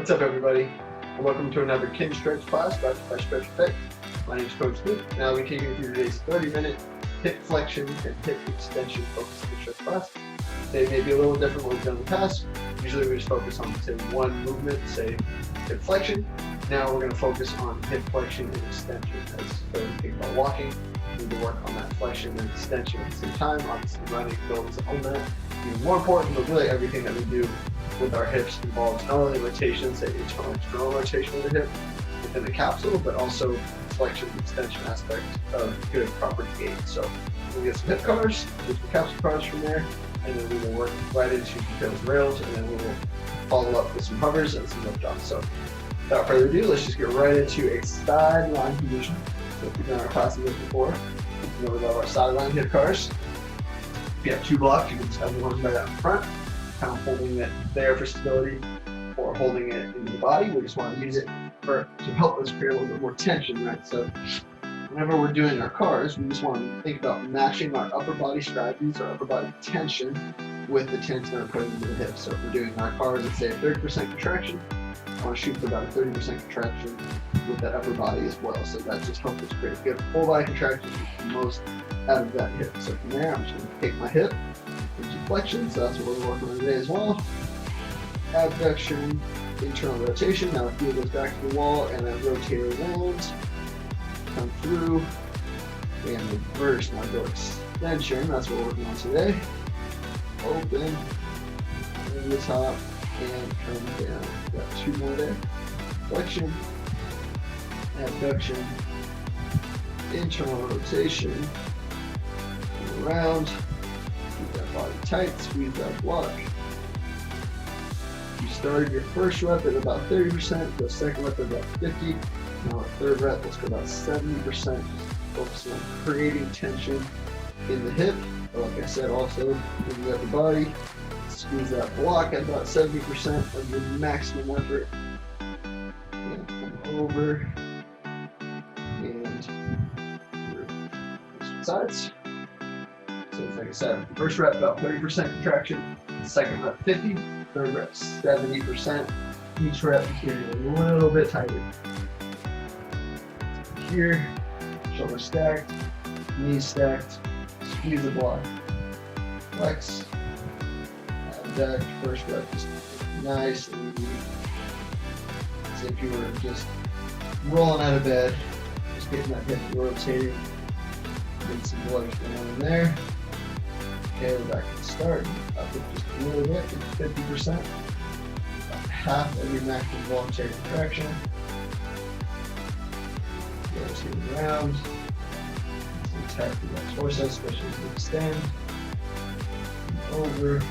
What's up, everybody? And welcome to another Kinstretch class brought to you by Stretch Fit. My name is Coach Luke, and I'll be taking you through today's 30-minute hip flexion and hip extension focused Kinstretch class. Today may be a little different from what we've done in the past. Usually we just focus on, say, one movement, say hip flexion. Now we're going to focus on hip flexion and extension. As so we think about walking, we need to work on that flexion and extension at the same time. Obviously, running builds on that. Even more important, but really everything that we do with our hips involves not only rotation, say internal and external rotation of the hip within the capsule, but also flexion and extension aspect of good proper gait. So we'll get some hip cars, get some capsule cars from there, and then we will work right into details rails, and then we will follow up with some hovers and some lift offs. So without further ado, let's just get right into a sideline position. So if you've done our classes before, you know we love our sideline hip cars. If you have two blocks, you can just have one right out in front, kind of holding it there for stability or holding it into the body. We just want to use it to help us create a little bit more tension, right? So whenever we're doing our cars, we just want to think about matching our upper body strategies, our upper body tension, with the tension that we're putting into the hips. So if we're doing our cars, let's say a 30% contraction, I want to shoot for about a 30% contraction with that upper body as well. So that just helps us create a good full body contraction to get the most out of that hip. So from there, I'm just going to take my hip into flexion. So that's what we're working on today as well. Abduction, internal rotation. Now the heel goes back to the wall and then rotate around. Come through and reverse. Now go extension. That's what we're working on today. Open, in the top, and come down. Got two more there. Flexion, abduction, internal rotation, around. Keep that body tight. Squeeze that block. You started your first rep at about 30%. The second rep at about 50%. Now our third rep, let's go about 70%. Focusing on creating tension in the hip. But like I said, also in the upper body. Squeeze that block at about 70% of your maximum effort. And come over and through sides. So like I said, first rep about 30% contraction, second rep 50, third rep 70%. Each rep is getting a little bit tighter. Here, shoulder stacked, knees stacked, squeeze the block, flex, abduct, first rep just nice and easy. As if you were just rolling out of bed, just getting that hip rotating, getting some blood going on in there. Okay, we're back to the start, up it just a little bit, 50%, about half of your maximum voluntary contraction. Rotate around, attack the torso, especially as you extend, over,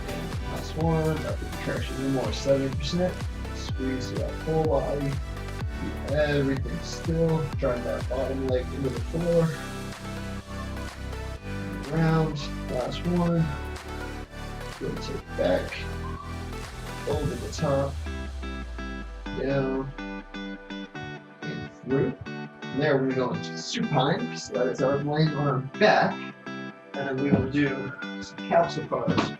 and last one, up the contraction no more, 70%, squeeze to that full body, keep everything still, drive that bottom leg into the floor, around, last one, rotate back, over the top, down, through. From there, we're going to go into supine, so that is our laying on our back, and then we will do some capsule cars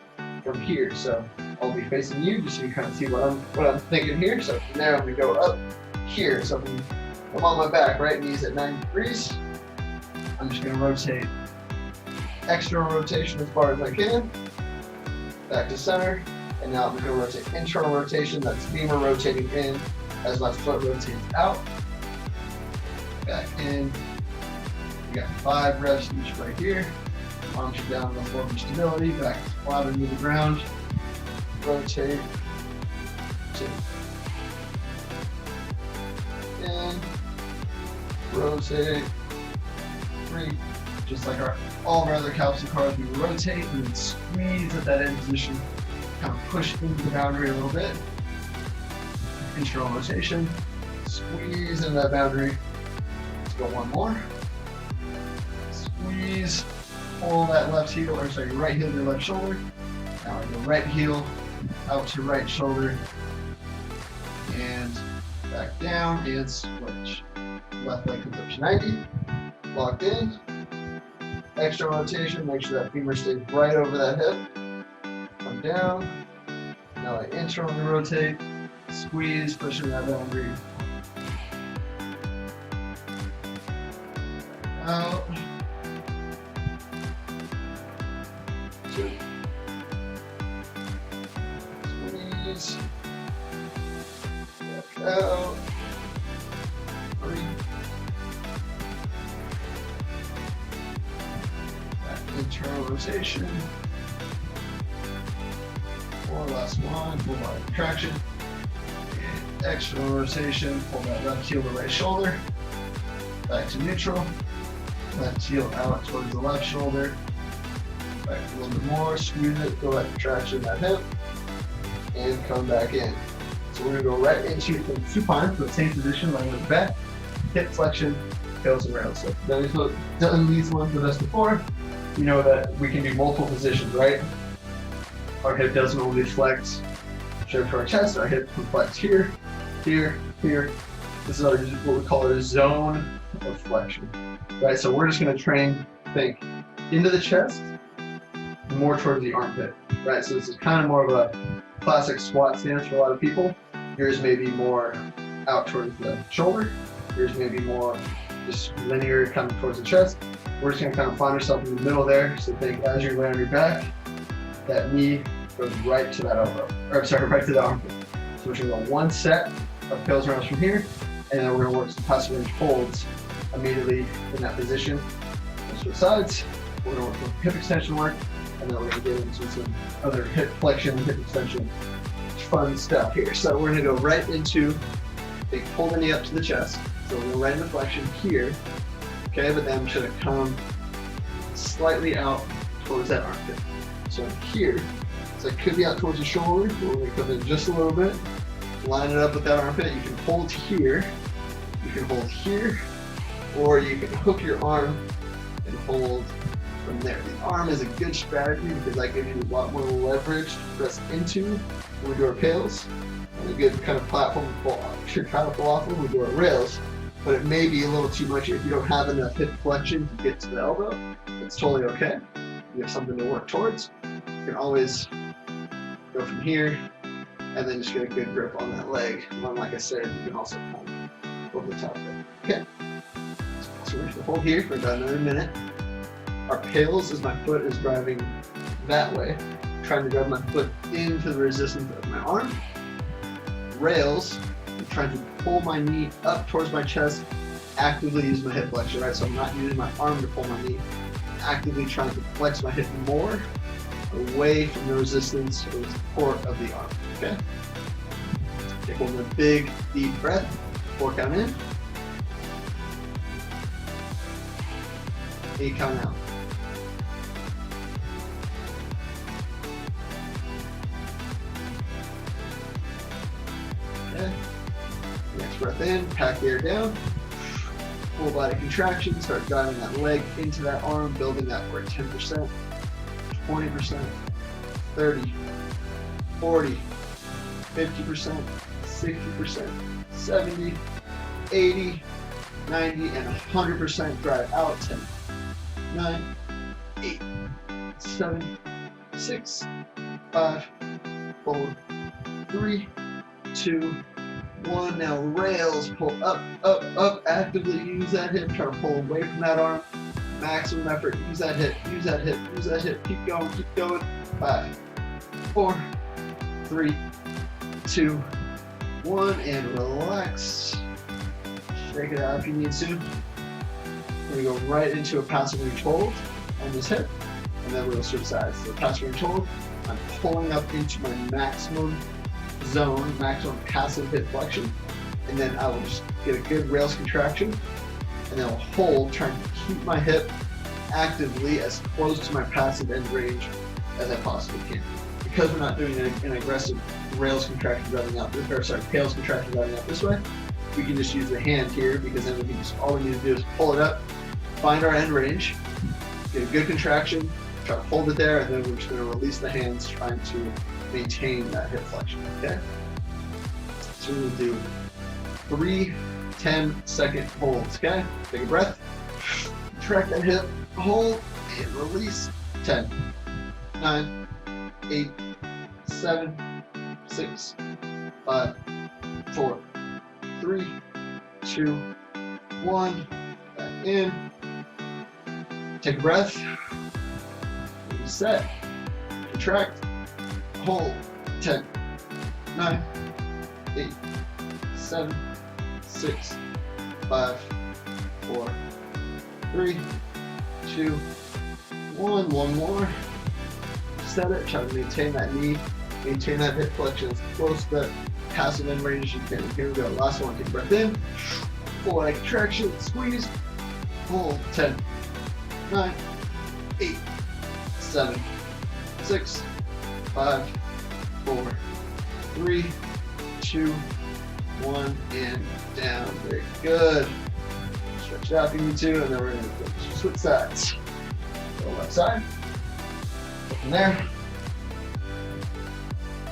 from here. So I'll be facing you, just so you kind of see what I'm thinking here. So from there, I'm going to go up here. So I'm on my back, right, knees at 90 degrees. I'm just going to rotate external rotation as far as I can, back to center, and now I'm going to rotate internal rotation. That's femur rotating in as my foot rotates out. Back in. We got 5 reps each right here. Arms are down on the floor for stability. Back flat into the ground. Rotate. 2. In. Rotate. 3. Just like all of our other capsule cars, we rotate and then squeeze at that end position. Kind of push into the boundary a little bit. Internal rotation. Squeeze into that boundary. Go one more. Squeeze, pull that left heel, or sorry, right heel to your left shoulder. Now I go right heel out to right shoulder and back down and switch. Left leg comes up to 90, locked in. Extra rotation, make sure that femur stays right over that hip. Come down. Now I internally rotate, squeeze, pushing that boundary out. 2. Squeeze. Back out. 3. Back internal rotation. 4, last one, full body contraction. And external rotation, pull that left heel to right shoulder. Back to neutral. Left heel out towards the left shoulder. Back a little bit more, squeeze it, feel that contraction in that hip. And come back in. So we're gonna go right into the supine, so the same position, laying on the back, hip flexion, tails around. So done these ones with us before, you know that we can do multiple positions, right? Our hip doesn't only flex straight to our chest, our hip can flex here, here, here. This is what we call a zone of flexion, right? So we're just gonna train, think, into the chest, more towards the armpit, right? So this is kind of more of a classic squat stance for a lot of people. Yours may be more out towards the shoulder. Yours may be more just linear coming towards the chest. We're just gonna kind of find ourselves in the middle there. So think as you lay on your back, that knee goes right to that elbow, or sorry, right to the armpit. So we're gonna go one set of tails rounds from here, and then we're gonna work some passive range holds immediately in that position. Let's switch sides. We're gonna work some hip extension work, and then we're gonna get into some other hip flexion, hip extension, fun stuff here. So we're gonna go right into, pull the knee up to the chest. So we're gonna right into flexion here, okay? But then I'm just gonna come slightly out towards that armpit. So here, so it could be out towards the shoulder. We're gonna come in just a little bit, line it up with that armpit. You can hold here, you can hold here, or you can hook your arm and hold from there. The arm is a good strategy because that gives you a lot more leverage to press into when we do our pails, and a good kind of platform to try to pull off when we do our rails. But it may be a little too much if you don't have enough hip flexion to get to the elbow. It's totally okay. You have something to work towards. You can always go from here and then just get a good grip on that leg. And like I said, you can also come over the top of it. Okay. So we're just gonna hold here for about another minute. Our pails is my foot is driving that way, trying to drive my foot into the resistance of my arm. Rails, I'm trying to pull my knee up towards my chest, actively use my hip flexion, right? So I'm not using my arm to pull my knee, actively trying to flex my hip more away from the resistance or the support of the arm, okay? Take one more big, deep breath, 4 count in, 8 count out. Okay. Next breath in, pack the air down, full body contraction, start driving that leg into that arm, building that for 10%, 20%, 30, 40, 50%, 60%, 70, 80, 90, and 100% drive out. 10, 9, 8, 7, 6, 5, 4, 3, 2, 1. Now rails, pull up, up, up, actively use that hip, try to pull away from that arm. Maximum effort, use that hip, use that hip, use that hip, keep going, 5, 4, 3, 2, 1, and relax. Shake it out if you need to. We're gonna go right into a passive reach hold on this hip, and then we're gonna switch sides. So passive reach hold, I'm pulling up into my maximum zone, maximum passive hip flexion, and then I will just get a good rails contraction, and then I'll hold, trying to keep my hip actively as close to my passive end range as I possibly can. Because we're not doing an aggressive rails contraction driving out this, or sorry, tails contraction driving out this way, we can just use the hand here, because then we can just, all we need to do is pull it up, find our end range, get a good contraction, try to hold it there, and then we're just going to release the hands, trying to maintain that hip flexion, okay? So we'll do 3 10-second holds, okay? Take a breath, track that hip, hold, and release. 10, 9, 8, 7, 6, 6, 5, 4, 3, 2, 1. Back in. Take a breath. Reset. Contract. Hold. 10, 9, 8, 7, 6, 5, 4, 3, 2, 1. One more. Set it. Try to maintain that knee. Maintain that hip flexion as close to that passive end range as you can. Here we go. Last one. Take a breath in. Full leg contraction. Squeeze. Hold. 10, 9, 8, 7, 6, 5, 4, 3, 2, 1, and down. Very good. Stretch it out if you need to, and then we're going to switch sides. Go left side. Go from there.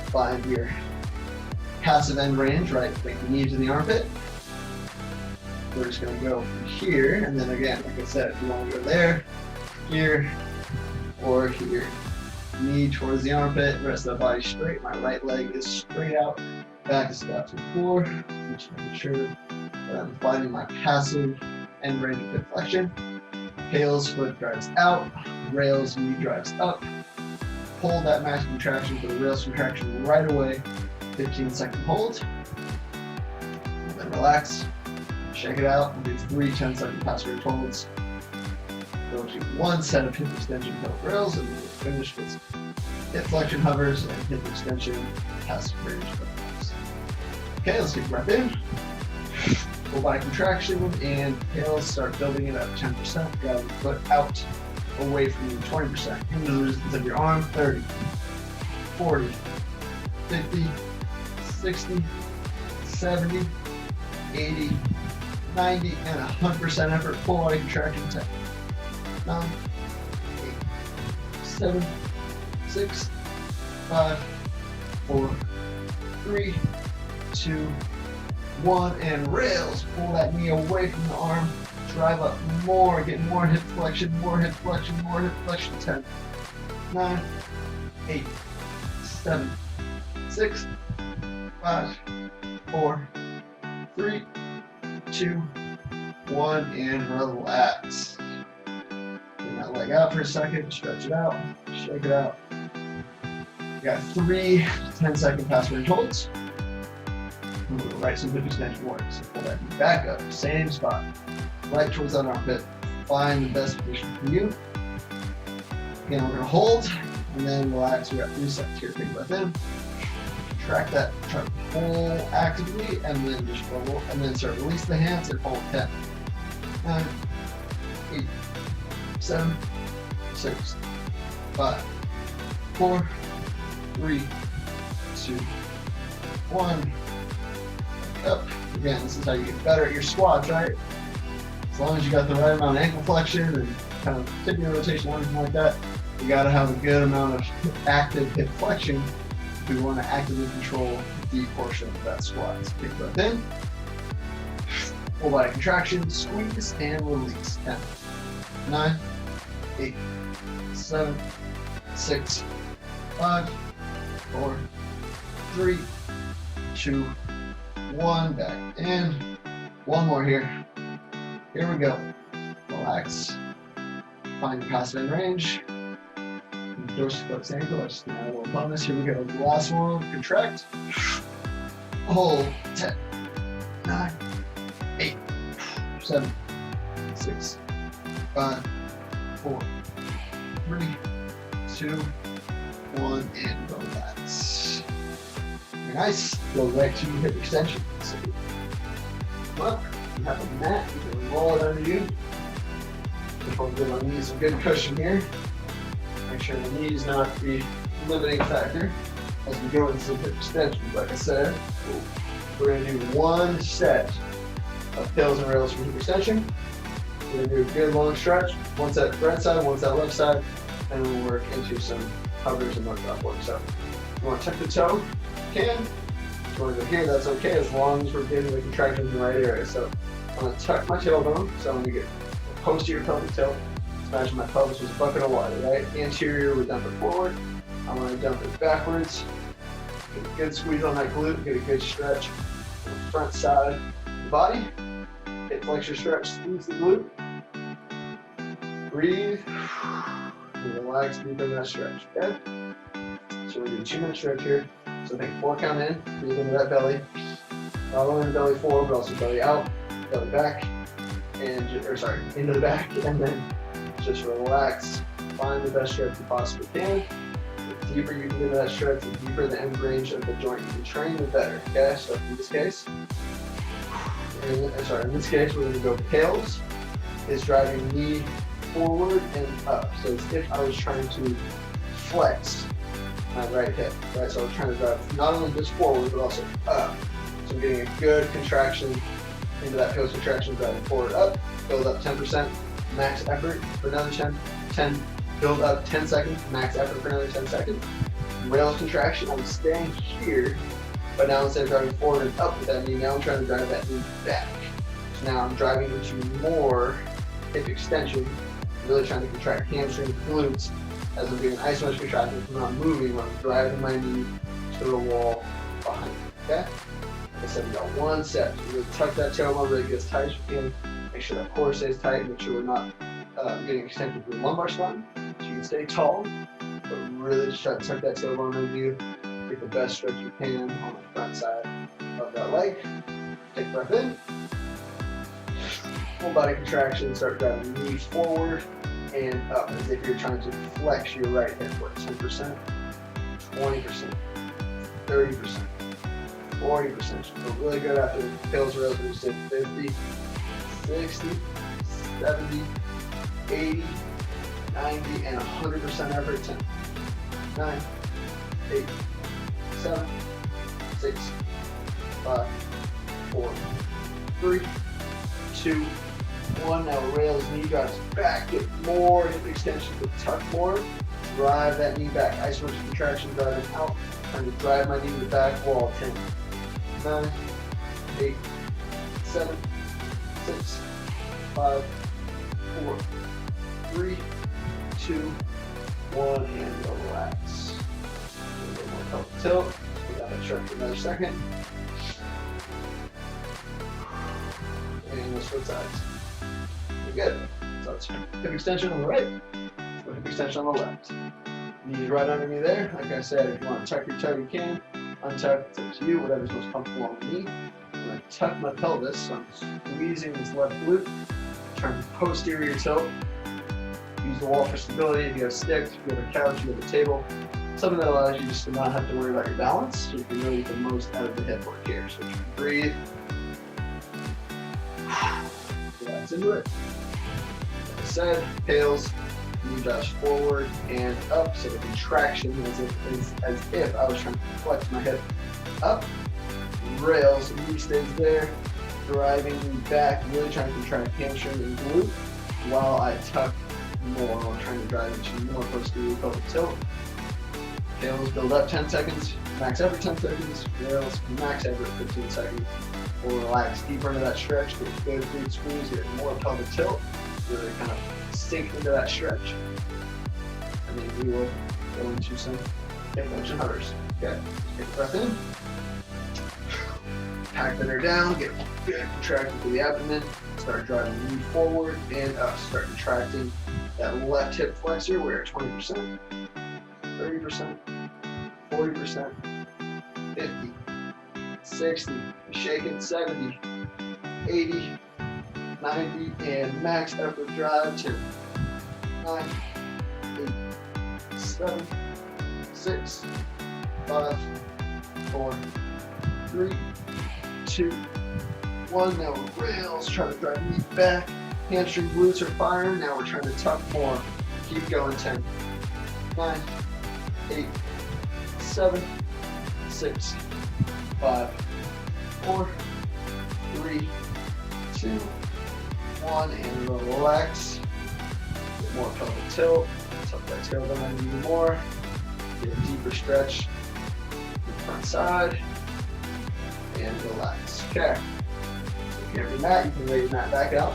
Find your passive end range, right? Bring the knee to the armpit. We're just going to go from here, and then again, like I said, if you want to go there, here, or here. Knee towards the armpit, rest of the body straight. My right leg is straight out, back is down to the floor. Just making sure that I'm finding my passive end range of hip flexion. Tails, foot drives out, rails, knee drives up. Hold that max contraction for the rails contraction right away. 15-second hold. And then relax. Shake it out. And do 3 10-second passive range holds. Go to 1 set of hip extension pedal rails, and then we'll finish with hip flexion hovers and hip extension passive range hovers. Okay, let's take a breath in. Full body contraction, and tails start building it up 10%. Grab the foot out away from you 20%. Into the resistance of your arm. 30, 40, 50, 60, 70, 80, 90, and 100% effort. Full body contraction. 10, 9, 8, 7, 6, 5, 4, 3, 2, 1, and rails. Pull that knee away from the arm. Drive up more. Get more hip flexion, more hip flexion, more hip flexion. 10, 9, 8, 7, 6, 5, 4, 3, 2, 1, and relax. That leg out for a second, stretch it out, shake it out. We got 3 10-second passive range holds. We'll right some hip extension work. So pull that knee back up, same spot, right towards that armpit. Find the best position for you. Again, we're going to hold and then relax. We got 3 sets here. Take a breath in, contract that, try to pull actively, and then just roll, and then start release the hands and hold. 10, 9, 8, 7, 6, 5, 4, 3, 2, 1. Up. Again, this is how you get better at your squats, right? As long as you got the right amount of ankle flexion and kind of tibia rotation, everything like that, you got to have a good amount of active hip flexion if we want to actively control the portion of that squat. So take a breath in, full body contraction, squeeze, and release. 10, 9, 8, 7, 6, 5, 4, 3, 2, 1. Back in. One more here. Here we go. Relax. Find your passive end range. Dorsiflex ankle. Just a little bonus. Here we go. Last one. Contract. Hold. 10, 9, 8, 7, 6, 5, 4, 3, 2, 1, and relax. Very nice. Go right to hip extension. So come up. You have a mat. You can roll it under you. Just want to give my knees a good cushion here. Make sure the knees not the limiting factor as we go into hip extension. Like I said, we're going to do 1 set of tails and rails for hip extension. We're going to do a good long stretch. 1 set right side, 1 set left side, and we'll work into some hovers and workout work. So if you want to tuck the toe, you can. If you want to go here, that's okay, as long as we're getting the contraction in the right area. So I'm going to tuck my tailbone, so I'm going to get a posterior pelvic tilt. Imagine my pelvis was a bucket of water, right? Anterior, we dump it forward. I want to dump it backwards. Get a good squeeze on that glute, get a good stretch on the front side of the body. Hip flexor stretch, squeeze the glute. Breathe. And relax deep in that stretch, okay? So we're doing 2-minute stretch here. So take 4 count in, breathe into that belly. Not only belly forward, but also belly out, belly back, and into the back, and then just relax. Find the best stretch you possibly can. The deeper you can get into that stretch, the deeper the end range of the joint you can train, the better. Okay, so in this case, we're going to go tails. Is driving knee forward and up. So it's if I was trying to flex my right hip, right? So I was trying to drive not only just forward, but also up. So I'm getting a good contraction into that post contraction, driving forward, up, build up 10%, max effort for another 10, build up 10 seconds, max effort for another 10 seconds. Rails contraction, I'm staying here, but now instead of driving forward and up with that knee, now I'm trying to drive that knee back. So now I'm driving into more hip extension, really trying to contract hamstrings, glutes, as I'm doing isometric contraction. I'm not moving when I'm driving my knee to the wall behind me, okay? Like I said, we got 1 set. So really tuck that tailbone, really get as tight as you can. Make sure that core stays tight, make sure we're not getting extension through the lumbar spine. So you can stay tall, but really just try to tuck that tailbone under you. Get the best stretch you can on the front side of that leg. Take a breath in. Full body contraction, start driving the knees forward and up as if you're trying to flex your right hip. What, 10%, 20%, 30%, 40%. Feel really good after the pills rails. We just did 50, 60, 70, 80, 90, and 100% effort. 10, 9, 8, 7, 6, 5, 4, 3, 2, 1. Now rails, knee drives back, get more hip extension, but tuck more. Drive that knee back. Isometric contraction, driving out. Trying to drive my knee to the back wall. 10, 9, 8, 7, 6, 5, 4, 3, 2, 1, and relax. A little more pelvic tilt. We got that stretch for another second. And we'll switch sides. We're good. So it's hip extension on the right, hip extension on the left. Knees right under me there. Like I said, if you want to tuck your toe, you can. Untuck, it's up to you, whatever's most comfortable on the knee. I'm going to tuck my pelvis, so I'm squeezing this left glute. Turn posterior tilt. Use the wall for stability. If you have sticks, if you have a couch, you have a table. Something that allows you just to not have to worry about your balance, so you can really get the most out of the hip work here. So you can breathe. Relax into it. Like I said, tails, knee drives forward and up, so the contraction is as if I was trying to flex my hip up. Rails, knee stays there, driving me back, really trying to contract hamstring and glute while I tuck more. I'm trying to drive into more posterior pelvic tilt. Tails build up 10 seconds, max effort 10 seconds, rails max effort 15 seconds. We'll relax deeper into that stretch, get a good glute squeeze, get more pelvic tilt, really kind of sink into that stretch. And then we will go into some hip flexion hovers. Okay, take a breath in. Pack the air down, get good contraction through the abdomen, start driving the knee forward and up. Start contracting that left hip flexor. We're at 20%, 30%, 40%, 50, 60, shaking 70, 80, 90, and max effort drive 10, 9, 8, 7, 6, 5, 4, 3, 2, 1. Now we're rails, trying to drive knee back. Hamstring glutes are firing. Now we're trying to tuck more. Keep going. 10, 9, 8, 7, 6, 5, 4, 3, 2, 1, and relax. Get more pelvic tilt. Tuck that tailbone under you more. Get a deeper stretch. The front side. And relax. Okay. So if you have your mat, you can lay your mat back out.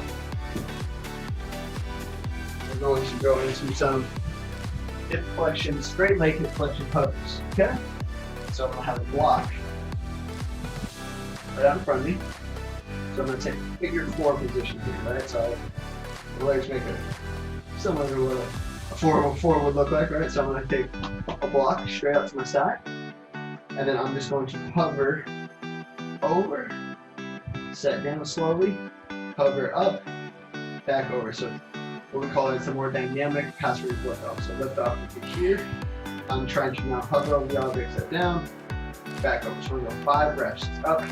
We're going to go into some hip flexion, straight leg hip flexion hovers. Okay? So I'm going to have a block right out in front of me. So I'm going to take figure 4 position here, right? So the legs make it similar to what a 4 would look like, right? So I'm going to take a block straight out to my side, and then I'm just going to hover over, set down slowly, hover up, back over. So what we call it is a more dynamic pass-release lift off. So lift off would be here. I'm trying to now hover over the object, set down, back over. So we're going to go 5 reps, up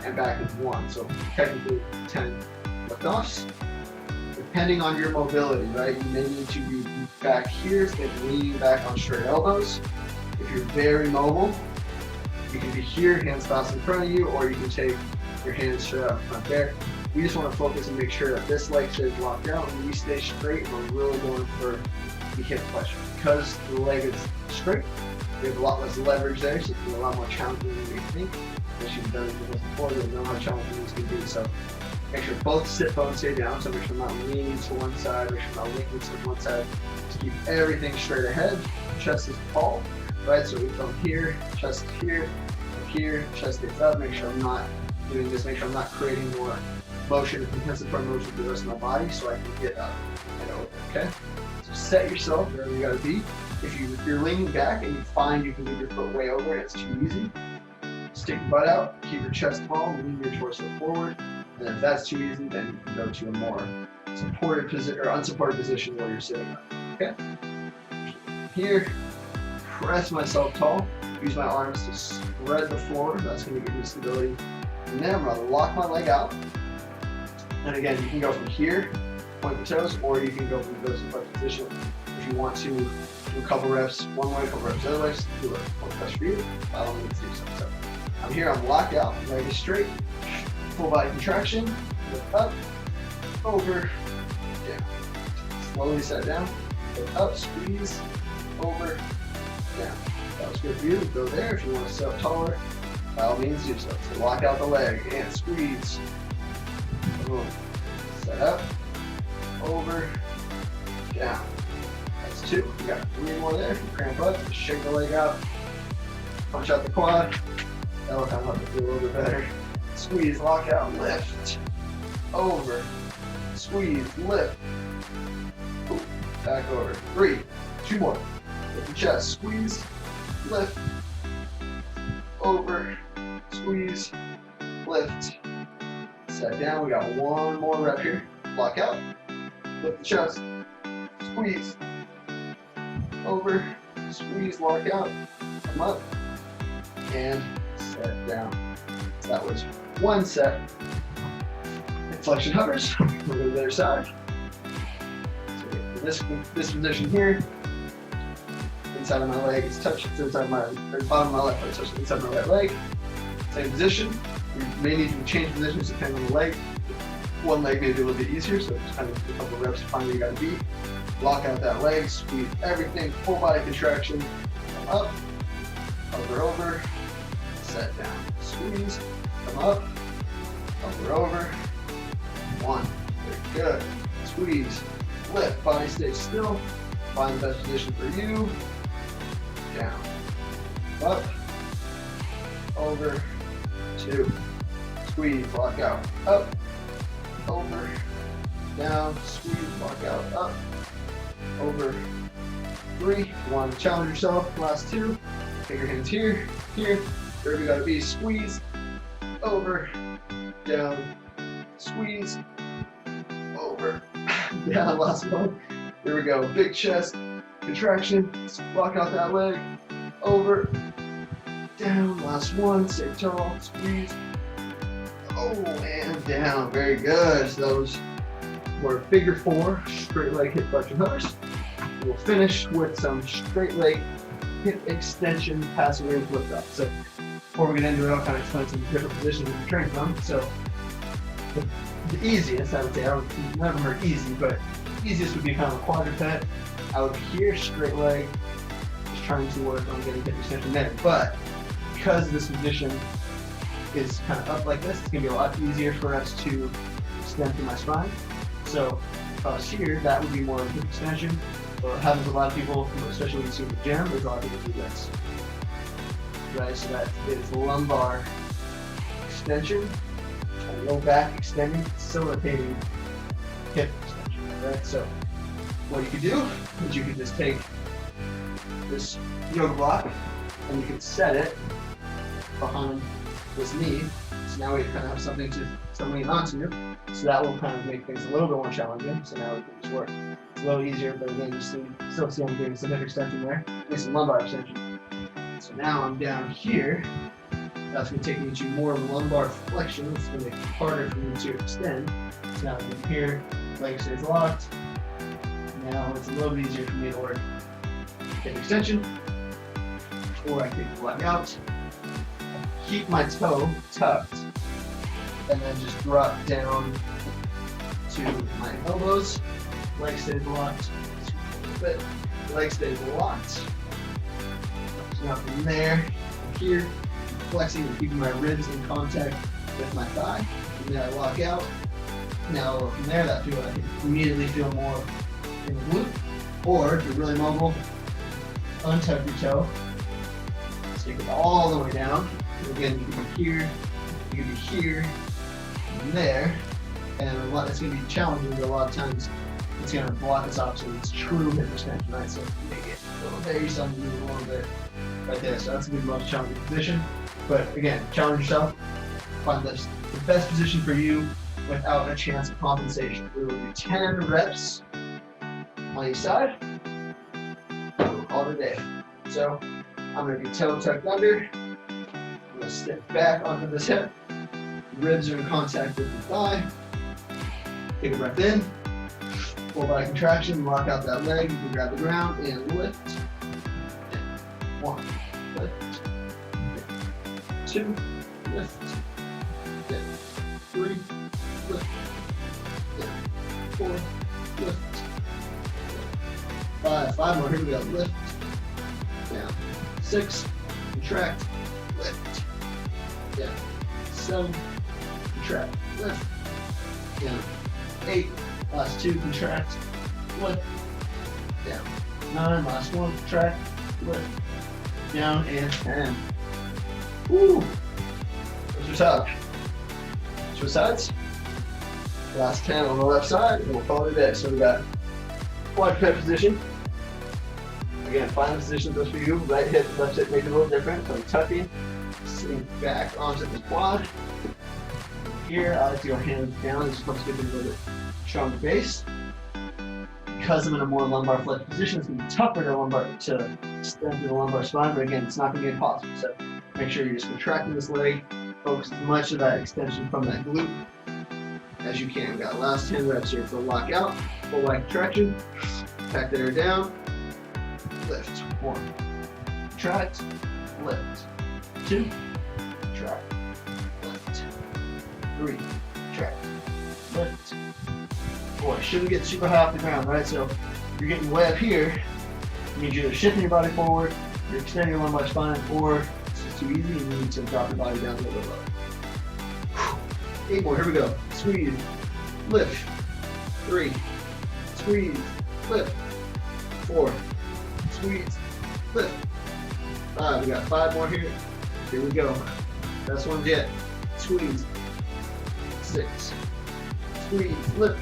and back is 1. So technically 10 lift offs. Depending on your mobility, right? You may need to be back here, so leaning back on straight elbows. If you're very mobile, you can be here, hands tossed in front of you, or you can take your hands straight out front there. We just want to focus and make sure that this leg stays locked out and we stay straight. We're really going for the hip flexion. Because the leg is straight, we have a lot less leverage there, so it's a lot more challenging than you think. If you've done this before, you'll know how challenging this can be. So make sure both sit bones stay down, so make sure I'm not leaning to one side, make sure I'm not leaning to one side. Just keep everything straight ahead. Chest is tall, right? So we come here, chest here, chest gets up. Make sure I'm not doing this, make sure I'm not creating more motion, compensatory motion for the rest of my body so I can get up and over, okay? So set yourself wherever you gotta be. If you're leaning back and you find you can get your foot way over and it's too easy, stick your butt out, keep your chest tall, lean your torso forward. And if that's too easy, then you can go to a more supported position or unsupported position where you're sitting up. Okay? Here, press myself tall, use my arms to spread the floor. That's going to give me stability. And then I'm going to lock my leg out. And again, you can go from here, point the toes, or you can go from the supported position if you want to do a couple reps one way, a couple reps the other way. Do it. What's best for you? I don't need to do something. So I'm here, I'm locked out, leg is straight. Full body contraction, lift up, over, down. Slowly set down, lift up, squeeze, over, down. That was good for you. Go there. If you want to sit up taller, by all means do so. So lock out the leg and squeeze. Boom. Set up, over, down. That's 2. We got 3 more there. If you cramp up, just shake the leg out, punch out the quad. That'll kind of help it feel a little bit better. Squeeze, lock out, lift, over, squeeze, lift, ooh, back over. 3, 2 more. Lift the chest, squeeze, lift, over, squeeze, lift. Set down, we got 1 more rep here. Lock out, lift the chest, squeeze, over, squeeze, lock out, come up, and set down. So that was 1 set. Flexion hovers. We'll go to the other side. So this position here, inside of my leg is touched. It's inside my bottom of my left foot touched inside my right leg. Same position. We may need to change positions depending on the leg. One leg may be a little bit easier, so just kind of do a couple of reps to find where you got to be. Lock out that leg, squeeze everything, full body contraction. Come up, hover over, set down, squeeze, come up, hover over. 1, very good. Squeeze, lift, body stays still. Find the best position for you. Down, up, over, 2. Squeeze, lock out, up, over, down, squeeze, lock out, up, over, 3. You want to challenge yourself, last 2. Take your hands here, here, wherever you gotta be, squeeze, over, down, squeeze, over, down, last 1. Here we go, big chest, contraction, lock out that leg, over, down, last 1, stay tall, squeeze, oh, and down, very good. So those were figure 4, straight leg hip flexion hovers. We'll finish with some straight leg hip extension passive range lift up. So before we get into it, I'll kind of explain some different positions we can train from. So the easiest, I would say, none of them are easy, but the easiest would be kind of a quadruped. I would be here, straight leg, just trying to work on getting hip extension there. But because this position is kind of up like this, it's going to be a lot easier for us to extend through my spine. So if I was here, that would be more of a hip extension. But what happens with a lot of people, especially when you see in the gym, there's a lot of people do this. right? So that is lumbar extension, and low back extending, facilitating hip extension, right? So what you can do is you can just take this yoga block and you can set it behind this knee. So now we kind of have something to lean onto. So that will kind of make things a little bit more challenging. So now we can just work. It's a little easier, but again, you still see I'm doing some hip extension there, and some lumbar extension. So now I'm down here. That's going to take me to more lumbar flexion. It's going to make it harder for me to extend. So now I'm here, leg stays locked. Now it's a little bit easier for me to work hip extension. Or I take the leg out, keep my toe tucked, and then just drop down to my elbows. Leg stays locked. Leg stays locked. So now from there, here, flexing and keeping my ribs in contact with my thigh. And then I lock out. Now from there, I can immediately feel more in the glute. Or if you're really mobile, untuck your toe. Take it all the way down. And again, you can be here, you can be here, and there. And it's going to be challenging, but a lot of times it's going to block us off. So it's true hip extension, right? So make it a little there, yourself move a little bit right there. So that's going to be the most challenging position. But again, challenge yourself. Find the best position for you without a chance of compensation. We will do 10 reps on each side. We'll call it a day. So I'm going to be toe tucked under. I'm going to step back onto this hip. Ribs are in contact with the thigh. Take a breath in. Full body contraction. Lock out that leg. You can grab the ground and lift. 1, lift. 2, lift. 3, lift. 4, lift. 5 more. Here we go. Lift. Down. 6, contract, lift, down. 7, contract, lift, down. 8, last 2, contract, lift, down. 9, last 1, contract, lift, down, and 10. Woo! Those are tough. Switch sides. Last 10 on the left side, and we'll call it a day. So we got quadruped position. Again, find the position that's for you. Right hip, left hip make it a little different. So I'm tucking, sitting back onto the quad. Here, I like to go hands down. This helps give me a little bit stronger base. Because I'm in a more lumbar flex position, it's going to be tougher to extend through the lumbar spine. But again, it's not going to be impossible. So make sure you're just contracting this leg. Focus as much of that extension from that glute as you can. We've got last 10 reps here. So lock out, full leg contraction, back there down. Lift. 1. Contract. Lift. 2. Contract. Lift. 3. Contract. Lift. 4. Shouldn't get super high off the ground, right? So if you're getting way up here, it means you're either shifting your body forward, you're extending your lumbar spine, or it's just too easy and you need to drop your body down a little bit lower. 8 more. Here we go. Squeeze. Lift. 3. Squeeze. Lift. 4. Squeeze, lift. 5, we got 5 more here. Here we go. Best ones yet. Squeeze. 6. Squeeze, lift.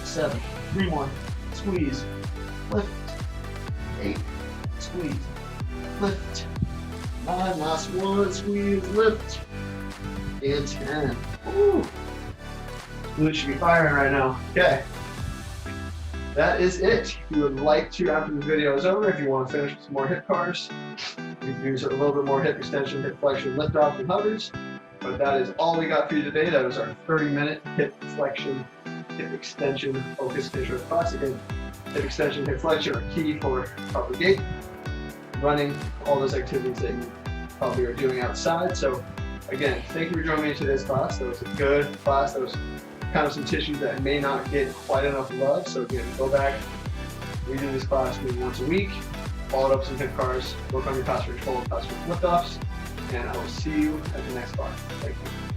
7. 3 more. Squeeze, lift. 8. Squeeze, lift. 9, last 1. Squeeze, lift. And 10. Woo! Glute should be firing right now. Okay. That is it. If you would like to, after the video is over, if you want to finish with some more hip cars, you can do a little bit more hip extension, hip flexion, lift off, and hovers. But that is all we got for you today. That was our 30-minute hip flexion, hip extension focus Kinstretch class. Again, hip extension, hip flexion are key for proper gait, running, all those activities that you probably are doing outside. So again, thank you for joining me in today's class. That was a good class. That was kind of some tissues that may not get quite enough love. So again, go back, redo this class maybe once a week, follow it up some hip cars, work on your posture control, posture lift offs, and I will see you at the next class. Thank you.